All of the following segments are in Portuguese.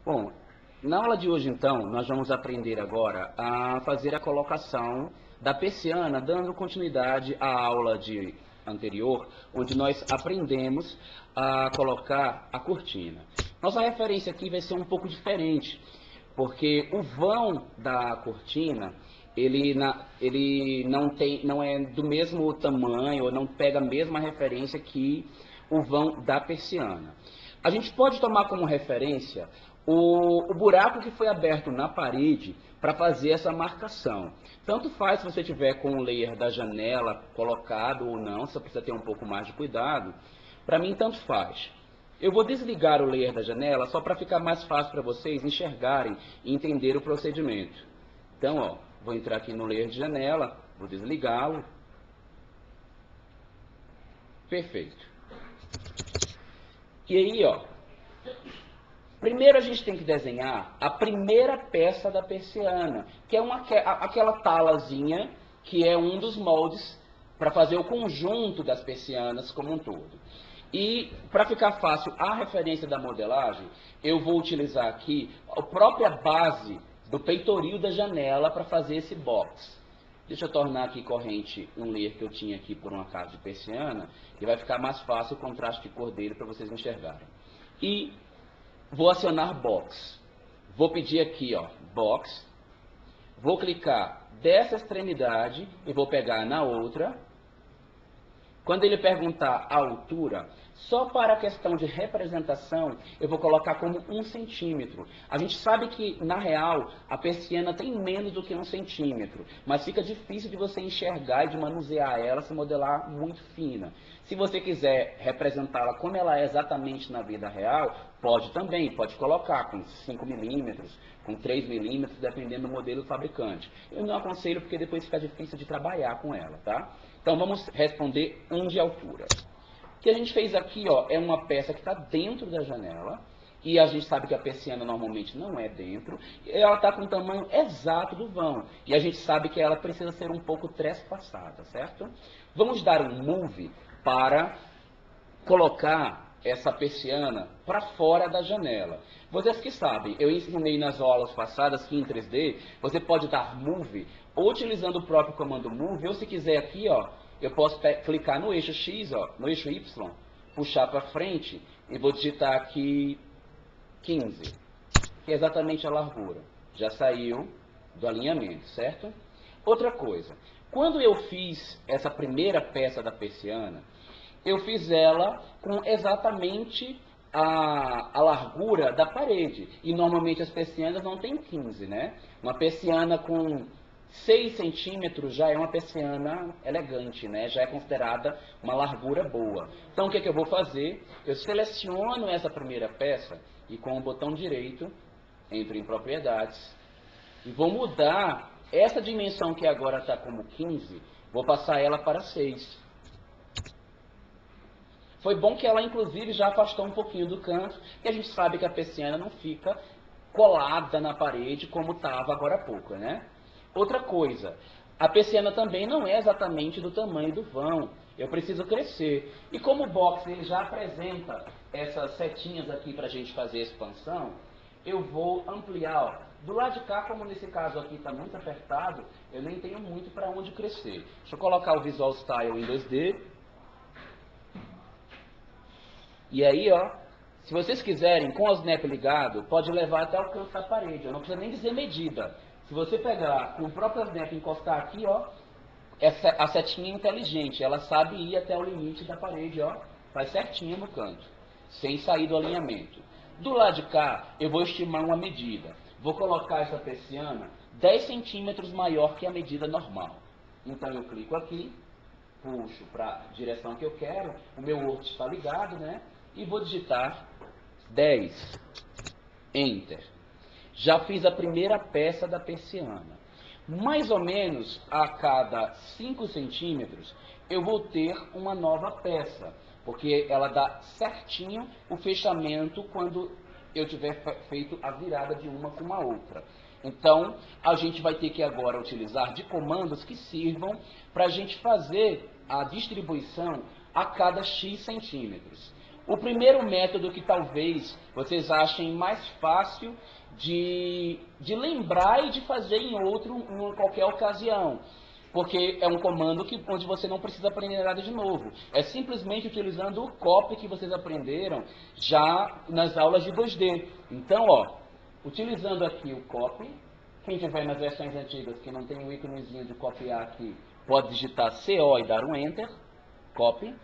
Bom, na aula de hoje, então, nós vamos aprender agora a fazer a colocação da persiana, dando continuidade à aula anterior, onde nós aprendemos a colocar a cortina. Nossa referência aqui vai ser um pouco diferente, porque o vão da cortina, ele não é do mesmo tamanho, ou não pega a mesma referência que o vão da persiana. A gente pode tomar como referência o buraco que foi aberto na parede para fazer essa marcação. Tanto faz se você tiver com o layer da janela colocado ou não, você precisa ter um pouco mais de cuidado. Para mim, tanto faz. Eu vou desligar o layer da janela só para ficar mais fácil para vocês enxergarem e entender o procedimento. Então, ó, vou entrar aqui no layer de janela, vou desligá-lo. Perfeito. E aí, ó, primeiro a gente tem que desenhar a primeira peça da persiana, que é aquela talazinha que é um dos moldes para fazer o conjunto das persianas como um todo. E para ficar fácil a referência da modelagem, eu vou utilizar aqui a própria base do peitoril da janela para fazer esse box. Deixa eu tornar aqui corrente um layer que eu tinha aqui por um acaso de persiana, e vai ficar mais fácil o contraste de cor dele para vocês enxergarem. E vou acionar box. Vou pedir aqui, ó, box. Vou clicar dessa extremidade e vou pegar na outra. Quando ele perguntar a altura, só para a questão de representação, eu vou colocar como 1 centímetro. A gente sabe que, na real, a persiana tem menos do que 1 centímetro, mas fica difícil de você enxergar e de manusear ela se modelar muito fina. Se você quiser representá-la como ela é exatamente na vida real, pode também, pode colocar com 5 milímetros, com 3 milímetros, dependendo do modelo do fabricante. Eu não aconselho porque depois fica difícil de trabalhar com ela, tá? Então vamos responder 1 de altura. O que a gente fez aqui, ó, é uma peça que está dentro da janela, e a gente sabe que a persiana normalmente não é dentro, e ela está com o tamanho exato do vão, e a gente sabe que ela precisa ser um pouco trespassada, certo? Vamos dar um move para colocar essa persiana para fora da janela. Vocês que sabem, eu ensinei nas aulas passadas que em 3D você pode dar move ou utilizando o próprio comando move, ou se quiser aqui, ó, eu posso clicar no eixo X, ó, no eixo Y, puxar para frente e vou digitar aqui 15, que é exatamente a largura. Já saiu do alinhamento, certo? Outra coisa, quando eu fiz essa primeira peça da persiana, eu fiz ela com exatamente a largura da parede. E normalmente as persianas não tem 15, né? Uma persiana com 6 centímetros já é uma persiana elegante, né? Já é considerada uma largura boa. Então o que eu vou fazer? Eu seleciono essa primeira peça e com o botão direito, entro em propriedades, e vou mudar essa dimensão que agora está como 15, vou passar ela para 6. Foi bom que ela, inclusive, já afastou um pouquinho do canto, e a gente sabe que a persiana não fica colada na parede como estava agora há pouco, né? Outra coisa, a persiana também não é exatamente do tamanho do vão. Eu preciso crescer. E como o box ele já apresenta essas setinhas aqui para a gente fazer a expansão, eu vou ampliar. Ó. Do lado de cá, como nesse caso aqui está muito apertado, eu nem tenho muito para onde crescer. Deixa eu colocar o Visual Style em 2D. E aí, ó, se vocês quiserem, com o snap ligado, pode levar até o canto da parede. Eu não preciso nem dizer medida. Se você pegar com o próprio snap e encostar aqui, ó, a setinha é inteligente. Ela sabe ir até o limite da parede, ó. Faz certinho no canto, sem sair do alinhamento. Do lado de cá, eu vou estimar uma medida. Vou colocar essa persiana 10 centímetros maior que a medida normal. Então eu clico aqui, puxo para a direção que eu quero. O meu Word está ligado, né? E vou digitar 10, Enter. Já fiz a primeira peça da persiana. Mais ou menos a cada 5 centímetros eu vou ter uma nova peça, porque ela dá certinho o fechamento quando eu tiver feito a virada de uma com a outra. Então, a gente vai ter que agora utilizar de comandos que sirvam para a gente fazer a distribuição a cada X centímetros. O primeiro método que talvez vocês achem mais fácil de lembrar e de fazer em qualquer ocasião. Porque é um comando onde você não precisa aprender nada de novo. É simplesmente utilizando o copy que vocês aprenderam já nas aulas de 2D. Então, ó, utilizando aqui o copy, quem tiver nas versões antigas que não tem o íconezinho de copiar aqui, pode digitar CO e dar um Enter, copy.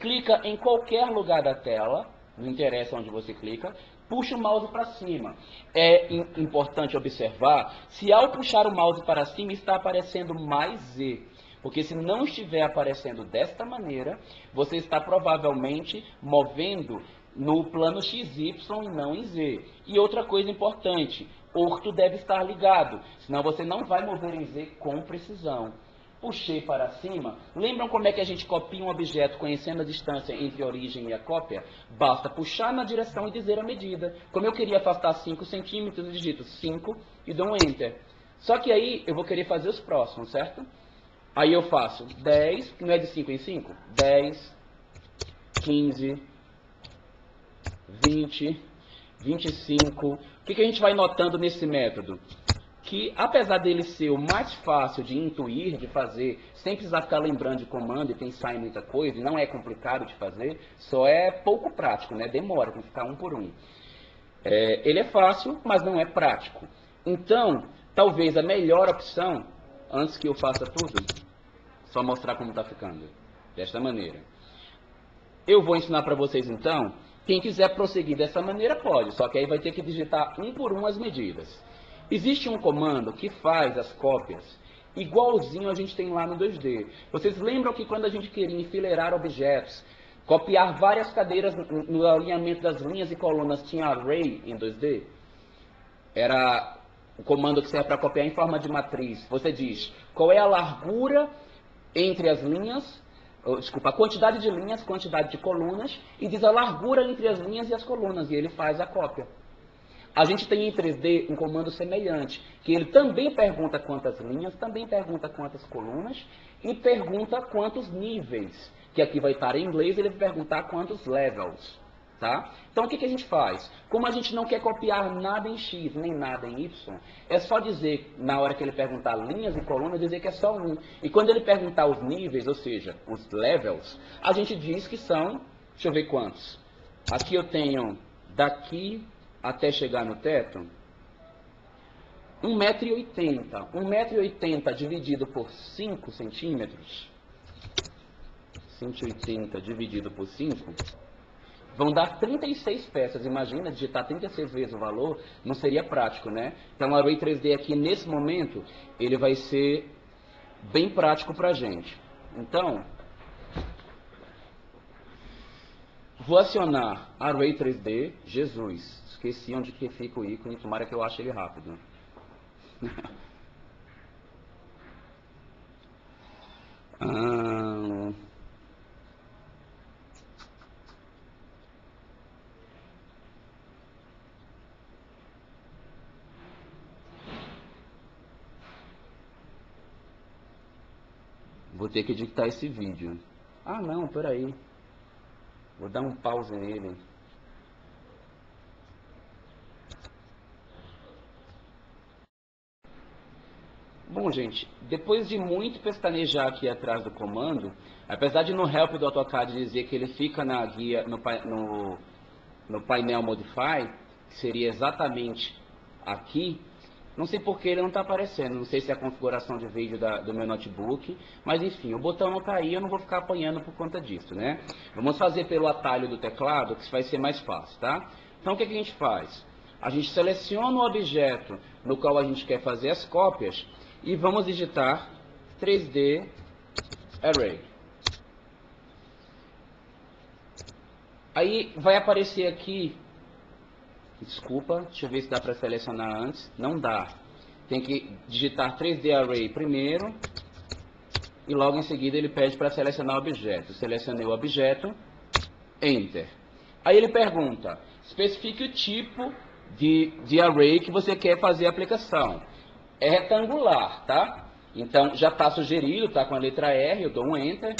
Clica em qualquer lugar da tela, não interessa onde você clica, puxa o mouse para cima. É importante observar se ao puxar o mouse para cima está aparecendo mais Z. Porque se não estiver aparecendo desta maneira, você está provavelmente movendo no plano XY e não em Z. E outra coisa importante, orto deve estar ligado, senão você não vai mover em Z com precisão. Puxei para cima. Lembram como é que a gente copia um objeto conhecendo a distância entre a origem e a cópia? Basta puxar na direção e dizer a medida. Como eu queria afastar 5 centímetros, eu digito 5 e dou um Enter. Só que aí eu vou querer fazer os próximos, certo? Aí eu faço 10, que não é de 5 em 5? 10, 15, 20, 25. O que a gente vai notando nesse método? Que apesar dele ser o mais fácil de intuir, de fazer, sem precisar ficar lembrando de comando e pensar em muita coisa, e não é complicado de fazer, só é pouco prático, né? Demora, tem que ficar um por um. Ele é fácil, mas não é prático. Então, talvez a melhor opção, antes que eu faça tudo, só mostrar como está ficando, desta maneira. Eu vou ensinar para vocês então, quem quiser prosseguir dessa maneira pode, só que aí vai ter que digitar um por um as medidas. Existe um comando que faz as cópias igualzinho a gente tem lá no 2D. Vocês lembram que quando a gente queria enfileirar objetos, copiar várias cadeiras no alinhamento das linhas e colunas, tinha array em 2D? Era o comando que serve para copiar em forma de matriz. Você diz qual é a largura entre as linhas, a quantidade de linhas, quantidade de colunas, e diz a largura entre as linhas e as colunas, e ele faz a cópia. A gente tem em 3D um comando semelhante, que ele também pergunta quantas linhas, também pergunta quantas colunas e pergunta quantos níveis, que aqui vai estar em inglês, ele vai perguntar quantos levels, tá? Então o que a gente faz? Como a gente não quer copiar nada em X, nem nada em Y, é só dizer, na hora que ele perguntar linhas e colunas, dizer que é só um. E quando ele perguntar os níveis, ou seja, os levels, a gente diz que são, deixa eu ver quantos. Aqui eu tenho daqui até chegar no teto, 1,80 m. 1,80 m dividido por 5 centímetros, 180 dividido por 5, vão dar 36 peças. Imagina, digitar 36 vezes o valor, não seria prático, né? Então, o Array 3D aqui, nesse momento, ele vai ser bem prático para a gente. Então, vou acionar Array 3D, Jesus. Esqueci onde que fica o ícone, tomara que eu ache ele rápido. Vou ter que editar esse vídeo. Ah não, peraí. Vou dar um pause nele. Bom, gente, depois de muito pestanejar aqui atrás do comando, apesar de no help do AutoCAD dizer que ele fica na guia, no painel Modify, que seria exatamente aqui, não sei por que ele não está aparecendo, não sei se é a configuração de vídeo do meu notebook, mas enfim, o botão não está aí, eu não vou ficar apanhando por conta disso, né? Vamos fazer pelo atalho do teclado, que vai ser mais fácil, tá? Então o que a gente faz? A gente seleciona o objeto no qual a gente quer fazer as cópias, e vamos digitar 3D Array. Aí vai aparecer aqui, desculpa, deixa eu ver se dá para selecionar antes, não dá. Tem que digitar 3D Array primeiro, e logo em seguida ele pede para selecionar o objeto. Selecionei o objeto, Enter. Aí ele pergunta, especifique o tipo de array que você quer fazer a aplicação. É retangular, tá? Então, já está sugerido, tá com a letra R, eu dou um Enter.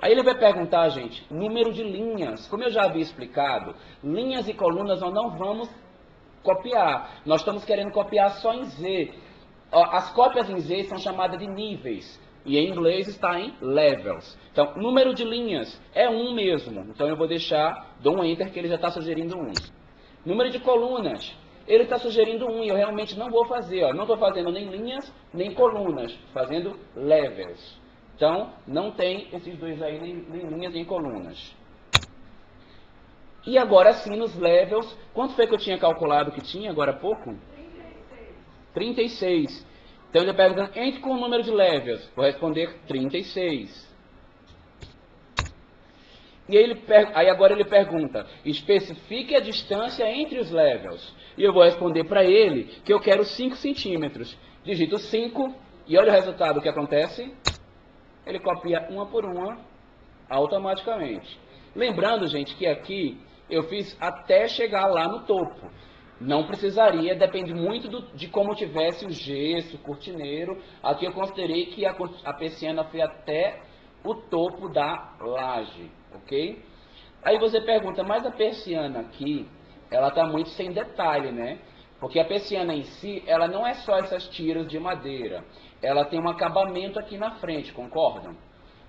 Aí ele vai perguntar, gente, número de linhas. Como eu já havia explicado, linhas e colunas nós não vamos copiar. Nós estamos querendo copiar só em Z. As cópias em Z são chamadas de níveis. E em inglês está em levels. Então, número de linhas é 1 mesmo. Então eu vou deixar, dou um enter que ele já está sugerindo 1. Número de colunas, ele está sugerindo 1 e eu realmente não vou fazer. Ó. Não estou fazendo nem linhas, nem colunas. Fazendo levels. Então, não tem esses dois aí, nem linhas, nem colunas. E agora sim, nos levels, quanto foi que eu tinha calculado que tinha agora há pouco? 36. Então ele pergunta, entre com o número de levels. Vou responder 36. E aí agora ele pergunta, especifique a distância entre os levels. E eu vou responder para ele que eu quero 5 centímetros. Digito 5 e olha o resultado que acontece. Ele copia uma por uma automaticamente. Lembrando, gente, que aqui eu fiz até chegar lá no topo. Não precisaria, depende muito de como tivesse o gesso, o cortineiro. Aqui eu considerei que a persiana foi até o topo da laje, ok? Aí você pergunta, mas a persiana aqui, ela está muito sem detalhe, né? Porque a persiana em si, ela não é só essas tiras de madeira. Ela tem um acabamento aqui na frente, concordam?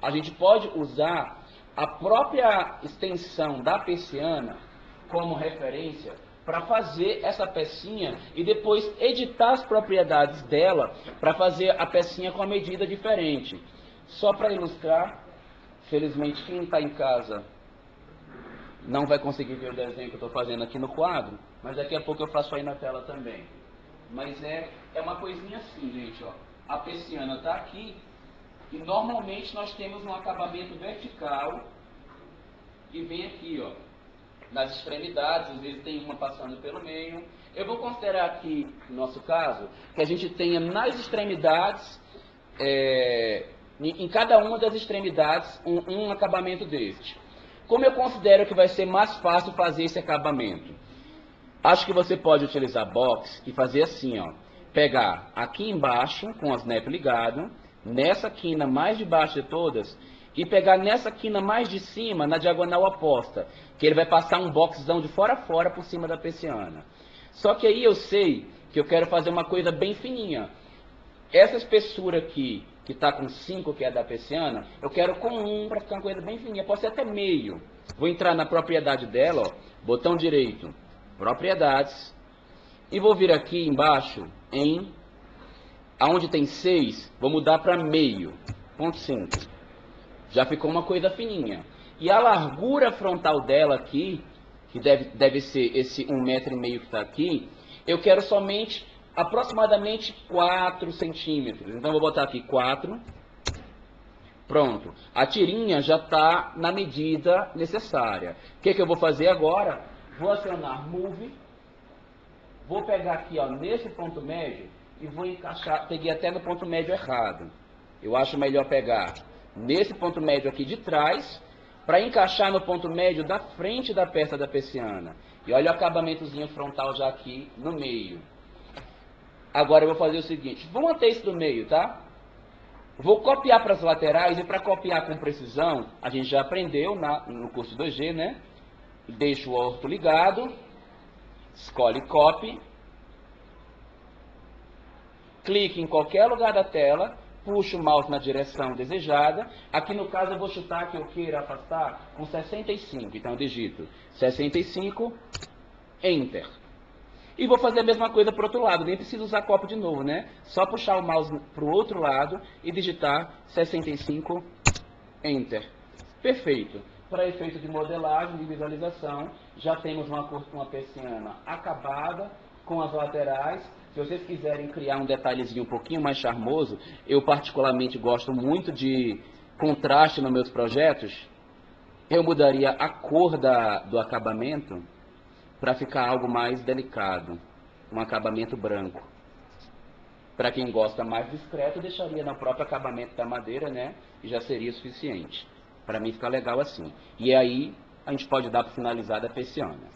A gente pode usar a própria extensão da persiana como referência para fazer essa pecinha e depois editar as propriedades dela para fazer a pecinha com a medida diferente. Só para ilustrar, felizmente quem está em casa não vai conseguir ver o desenho que eu estou fazendo aqui no quadro, mas daqui a pouco eu faço aí na tela também. Mas é uma coisinha assim, gente, ó. A persiana está aqui e normalmente nós temos um acabamento vertical que vem aqui, ó, nas extremidades, às vezes tem uma passando pelo meio. Eu vou considerar aqui, no nosso caso, que a gente tenha nas extremidades, em cada uma das extremidades, um acabamento deste. Como eu considero que vai ser mais fácil fazer esse acabamento? Acho que você pode utilizar box e fazer assim, ó. Pegar aqui embaixo, com o snap ligado, nessa quina mais de baixo de todas, e pegar nessa quina mais de cima, na diagonal oposta, que ele vai passar um boxzão de fora a fora por cima da persiana. Só que aí eu sei que eu quero fazer uma coisa bem fininha. Essa espessura aqui, que está com 5, que é da persiana, eu quero com 1 para ficar uma coisa bem fininha. Pode ser até meio. Vou entrar na propriedade dela, ó, botão direito, propriedades, e vou vir aqui embaixo em, aonde tem 6, vou mudar para meio, ponto 5. Já ficou uma coisa fininha. E a largura frontal dela aqui, que deve ser esse 1,5 metro que está aqui, eu quero somente aproximadamente 4 centímetros. Então, vou botar aqui 4. Pronto. A tirinha já está na medida necessária. O que eu vou fazer agora? Vou acionar Move. Vou pegar aqui, ó, nesse ponto médio e vou encaixar. Peguei até no ponto médio errado. Eu acho melhor pegar nesse ponto médio aqui de trás para encaixar no ponto médio da frente da peça da persiana. E olha o acabamentozinho frontal já aqui no meio. Agora eu vou fazer o seguinte, vamos até isso do meio, tá? Vou copiar para as laterais e para copiar com precisão, a gente já aprendeu no curso 2G, né? Deixa o orto ligado, escolhe Copy, clique em qualquer lugar da tela, puxa o mouse na direção desejada. Aqui no caso eu vou chutar que eu queira afastar com 65, então eu digito 65, Enter. E vou fazer a mesma coisa para o outro lado, nem preciso usar copo de novo, né? Só puxar o mouse para o outro lado e digitar 65, Enter. Perfeito. Para efeito de modelagem, de visualização, já temos uma persiana acabada, com as laterais. Se vocês quiserem criar um detalhezinho um pouquinho mais charmoso, eu particularmente gosto muito de contraste nos meus projetos, eu mudaria a cor do acabamento para ficar algo mais delicado, um acabamento branco. Para quem gosta mais discreto, eu deixaria no próprio acabamento da madeira, né? E já seria suficiente. Para mim fica legal assim. E aí a gente pode dar para finalizar da persiana.